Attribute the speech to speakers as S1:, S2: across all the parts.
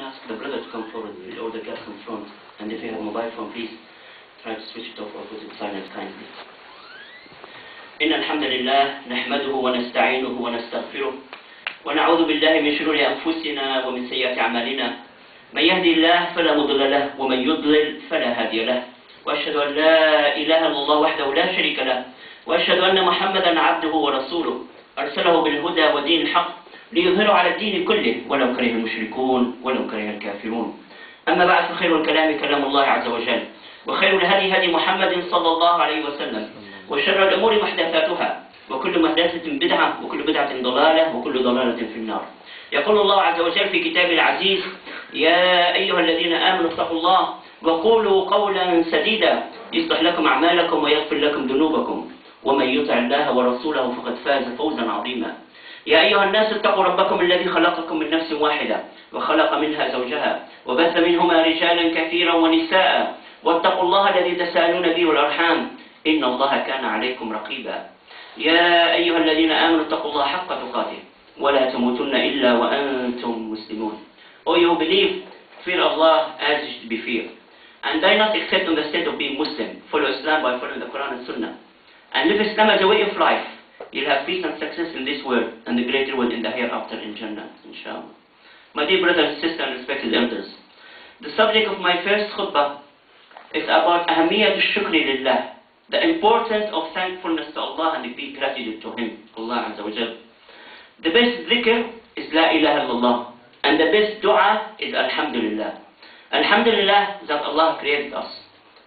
S1: ask the brother to come forward or the guest come front. And if you have a mobile phone, please try to switch it off or put it silent kindly. إن الحمد لله نحمده ونستعينه ونستغفره ونعوذ بالله من شرور أنفسنا ومن سيئات أعمالنا من يهدي الله فلا مضل له ومن يضلل فلا هادي له وأشهد أن لا إله إلا الله وحده لا شريك له وأشهد أن محمدا عبده ورسوله أرسله بالهدى ودين الحق ليظهره على الدين كله ولو كره المشركون ولو كره الكافرون. أما بعد فخير الكلام كلام الله عز وجل وخير الهدي هدي محمد صلى الله عليه وسلم وشر الأمور محدثاتها وكل محدثة بدعة وكل بدعة ضلالة وكل ضلالة في النار. يقول الله عز وجل في كتابه العزيز: يا أيها الذين آمنوا اتقوا الله وقولوا قولا سديدا يصلح لكم أعمالكم ويغفر لكم ذنوبكم ومن يطع الله ورسوله فقد فاز فوزا عظيما. يا أيها الناس اتقوا ربكم الذي خلقكم من نفس واحدة وخلق منها زوجها وبث منهما رجالا كثيرا ونساء واتقوا الله الذي تساءلون به والأرحام إن الله كان عليكم رقيبا. يا أيها الذين آمنوا اتقوا الله حق تقاته ولا تموتن إلا وأنتم مسلمون. O you believe, fear Allah as you should be feared, and die not except on the state of being Muslim. Follow Islam by following the Quran and Sunnah, and live Islam as a way of life. You'll have peace and success in this world and the greater world in the hereafter in Jannah, inshallah. My dear brothers and sisters and respected elders, the subject of my first khutbah is about أهمية الشكر لله, the importance of thankfulness to Allah and the big gratitude to Him, Allah Azza wa Jal. The best dhikr is La ilaha illallah, and the best dua is Alhamdulillah. Alhamdulillah that Allah created us.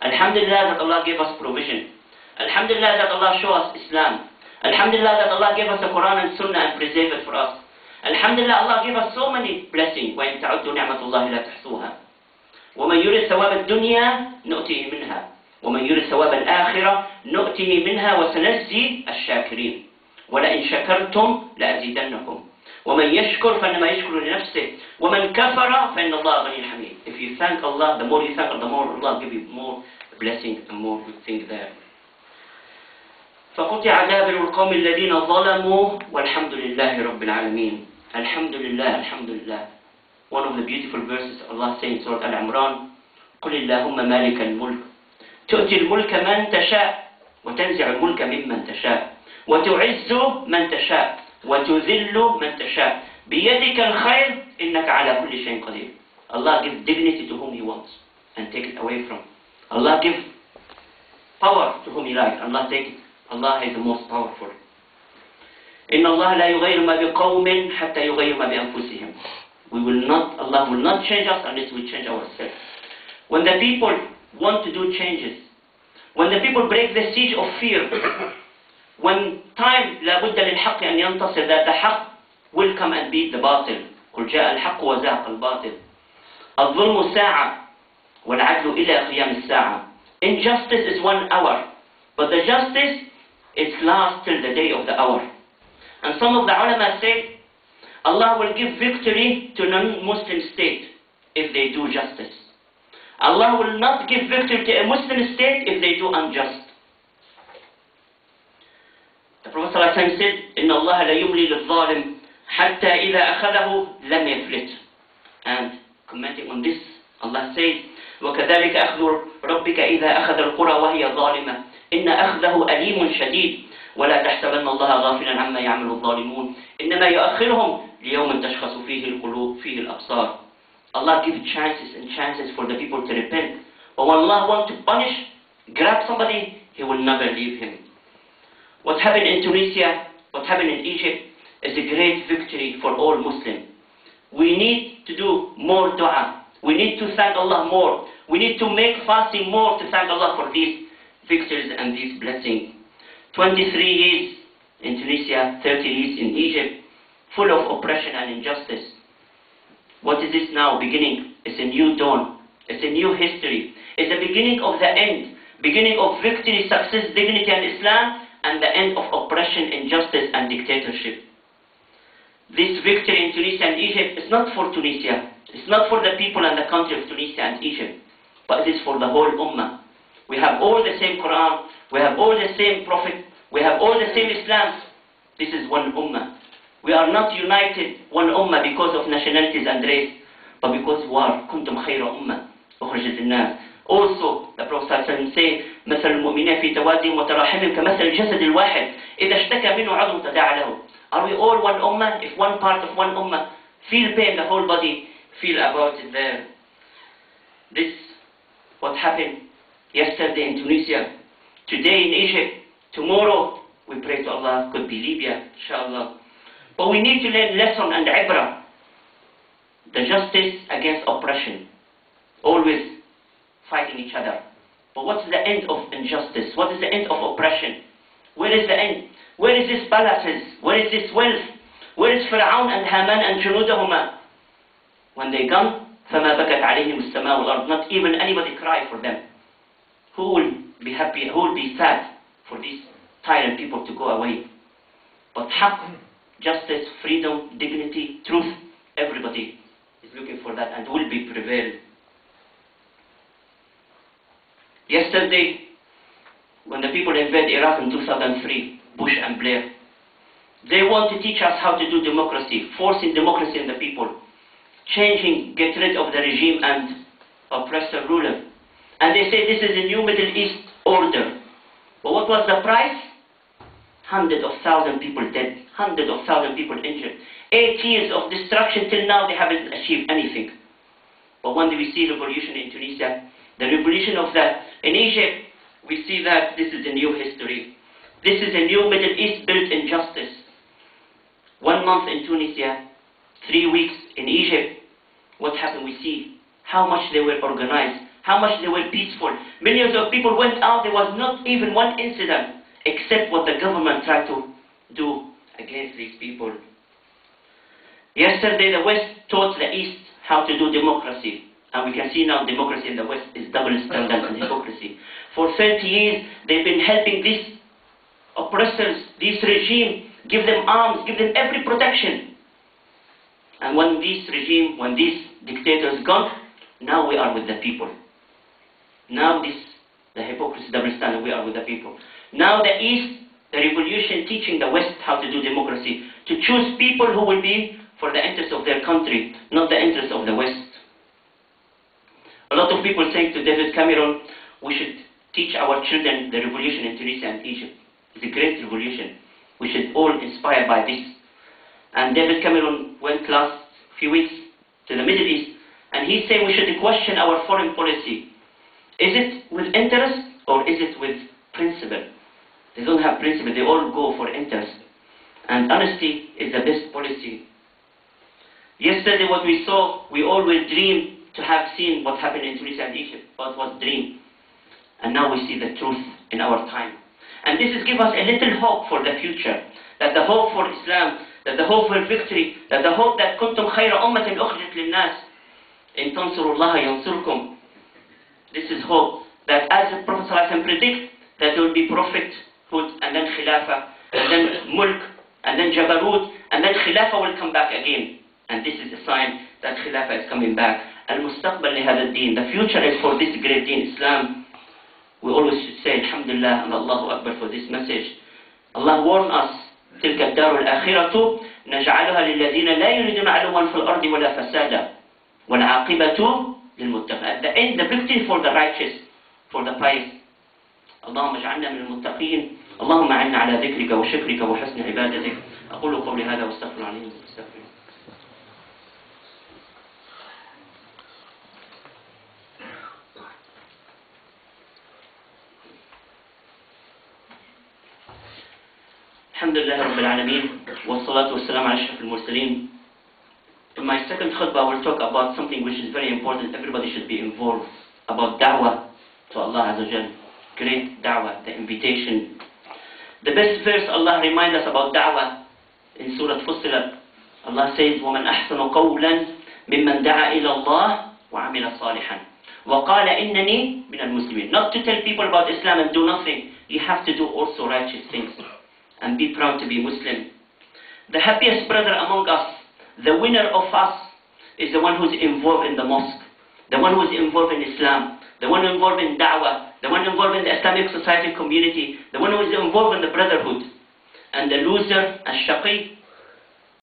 S1: Alhamdulillah that Allah gave us provision. Alhamdulillah that Allah showed us Islam. Alhamdulillah that Allah gave us the Quran and Sunnah and preserved it for us. Alhamdulillah Allah gave us so many blessings. وَإِن تَعُدُّوا نِعْمَةَ اللَّهِ لَا تَحْصُوهَا. وَمَنْ يُرِدْ ثَوَابَ الدُّنْيَا نُؤْتِهِ مِنْهَا وَمَنْ يُرِدْ ثَوَابَ الْآخِرَةِ نُؤْتِهِ مِنْهَا وَسَنَجْزِي الشَّاكِرِينَ وَلَئِنْ شَكَرْتُمْ لَأَزِيدَنَّكُمْ وَمَنْ يَشْكُرْ فَإِنَّمَا يَشْكُرُ لِنَفْسِهِ وَمَنْ كَفَرَ فَإِنَّ اللَّهَ غَنِيٌّ حَمِيدٌ. If you thank Allah, the more you thank Allah, the more Allah will give you more blessing and more good things there. فقطع دابر القوم الذين ظلموا والحمد لله رب العالمين. الحمد لله الحمد لله. One of the beautiful verses Allah saying in Surah Al-Imran: قل اللهم مالك الملك تؤتي الملك من تشاء وتنزع الملك ممن تشاء وتعز من تشاء وتذل من تشاء بيدك الخير إنك على كل شيء قدير. Allah gives dignity to whom He wants and take it away from. Allah gives power to whom He likes. Allah take it. Allah is the most powerful. إن الله لا يغير ما بقوم حتى يغير ما بأنفسهم. Allah will not change us unless we change ourselves. When the people want to do changes, when the people break the siege of fear, when time لابد للحق أن ينتصر, that the حق will come and beat the باطل. قل جاء الحق وزهق الباطل. الظلم ساعة والعدل إلى قيام الساعة. Injustice is 1 hour, but the justice it lasts till the day of the hour. And some of the ulama say Allah will give victory to non-Muslim state if they do justice. Allah will not give victory to a Muslim state if they do unjust. The Prophet ﷺ said, إِنَّ اللَّهَ لَيُمْلِي لِلظَّالِمِ حَتَّى إِذَا أَخَذَهُ لَمْ يَفْلِتْ. And commenting on this, Allah says, وَكَذَلِكَ أَخْذُ رَبِّكَ إِذَا أَخَذَ الْقُرَى وَهِيَ ظَالِمَةٌ إِنَّ أَخْذَهُ أَلِيمٌ شَدِيدٌ وَلَا تَحْسَبَنَّ اللَّهَ غَافِلًا عَمَّا يَعْمَلُ الظَّالِمُونَ إِنَّمَا يُؤَخِّرُهُمْ لِيَوْمٍ تَشْخَصُ فِيهِ الْقُلُوبُ فِيهِ الْأَبْصَارُ. Allah gives chances and chances for the people to repent. But when Allah wants to punish, grab somebody, He will never leave him. What happened in Tunisia, what happened in Egypt is a great victory for all Muslims. We need to do more dua. We need to thank Allah more. We need to make fasting more to thank Allah for these victories and these blessings. 23 years in Tunisia, 30 years in Egypt, full of oppression and injustice. What is this now? Beginning. It's a new dawn. It's a new history. It's the beginning of the end. Beginning of victory, success, dignity and Islam, and the end of oppression, injustice and dictatorship. This victory in Tunisia and Egypt is not for Tunisia. It's not for the people and the country of Tunisia and Egypt, but it is for the whole Ummah. We have all the same Quran. We have all the same Prophet. We have all the same Islam. This is one Ummah. We are not united, one Ummah, because of nationalities and race, but because war. كنتم خير أمة أخرجت الناس. Also, the Prophet ﷺ say, مثل المؤمنين في توادهم وتراحمهم كمثل الجسد الواحد إذا اشتكى منه عضو تداعى له. Are we all one ummah? If one part of one ummah feel pain, the whole body feel about it there. This, what happened yesterday in Tunisia, today in Egypt, tomorrow, we pray to Allah, could be Libya, inshallah. But we need to learn lesson and ibrah. The justice against oppression. Always fighting each other. But what's the end of injustice? What is the end of oppression? Where is the end? Where is this palaces? Where is this wealth? Where is Fir'aun and Haman and Junudahuma? When they gone, فَمَا بَكَتْ عَلَيْهِمُ السَّمَاءُ وَالْأَرْضُ. Not even anybody cry for them. Who will be happy? Who will be sad for these tyrant people to go away? But haqq, justice, freedom, dignity, truth, everybody is looking for that and will be prevailed. Yesterday, when the people invaded Iraq in 2003, Bush and Blair, they want to teach us how to do democracy, forcing democracy in the people, changing, get rid of the regime and oppressor ruler. And they say this is a new Middle East order. But what was the price? Hundreds of thousands of people dead, hundreds of thousands of people injured. 8 years of destruction till now they haven't achieved anything. But when we see revolution in Tunisia, the revolution in Egypt, we see that this is a new history. This is a new Middle East built in justice. 1 month in Tunisia, 3 weeks in Egypt. What happened? We see how much they were organized, how much they were peaceful. Millions of people went out. There was not even one incident except what the government tried to do against these people. Yesterday, the West taught the East how to do democracy. And we can see now democracy in the West is double standard and hypocrisy. For 30 years, they've been helping these oppressors, this regime, give them arms, give them every protection. And when this regime, when these dictators gone, now we are with the people. Now the hypocrisy, double standard, we are with the people. Now the East, the revolution teaching the West how to do democracy, to choose people who will be for the interest of their country, not the interest of the West. A lot of people saying to David Cameron, we should teach our children the revolution in Tunisia and Egypt. It's a great revolution. We should all inspire by this. And David Cameron went last few weeks to the Middle East, and he said we should question our foreign policy. Is it with interest or is it with principle? They don't have principle, they all go for interest. And honesty is the best policy. Yesterday what we saw, we all will dream to have seen what happened in Tunisia and Egypt, but it was a dream. And now we see the truth in our time. And this is give us a little hope for the future, that the hope for Islam, that the hope for victory, that the hope that كنتم خير أمة أخرجت للناس إن تنصروا الله ينصركم. This is hope, that as the Prophet ﷺ predict, that there will be prophethood, and then khilafah, and then mulk, and then jabarut, and then khilafah will come back again. And this is a sign that khilafah is coming back. المستقبل لهذا الدين. The future is for this great deen, Islam. We always should say Alhamdulillah and Allahu Akbar for this message. Allah warned us, تلك الدار الآخرة نجعلها للذين لا يريدون علوا في الأرض ولا فسادا والعاقبة للمتقين. At the end, the victory for the righteous, for the pious. اللهم اجعلنا من المتقين. اللهم أعنا على ذكرك وشكرك وحسن عبادتك. أقول قولي هذا واستغفر عليه واستغفر. الحمد لله رب العالمين والصلاة والسلام على أشرف المرسلين. In my second khutbah, I will talk about something which is very important. Everybody should be involved, about da'wah to Allah Azza wa Jal. Great da'wah, the invitation. The best verse Allah reminds us about da'wah in Surah Fussilat. Allah says, وَمَنْ أَحْسَنُ قَوْلًا مِمَّنْ دَعَا إِلَى اللَّهِ وَعَمِلَ صَالِحًا وَقَالَ إِنَّنِي مِنَ الْمُسْلِمِينَ. Not to tell people about Islam and do nothing. You have to do also righteous things and be proud to be Muslim. The happiest brother among us, the winner of us, is the one who's involved in the mosque, the one who's involved in Islam, the one involved in da'wah, the one involved in the Islamic society community, the one who is involved in the brotherhood. And the loser, al-shaqi,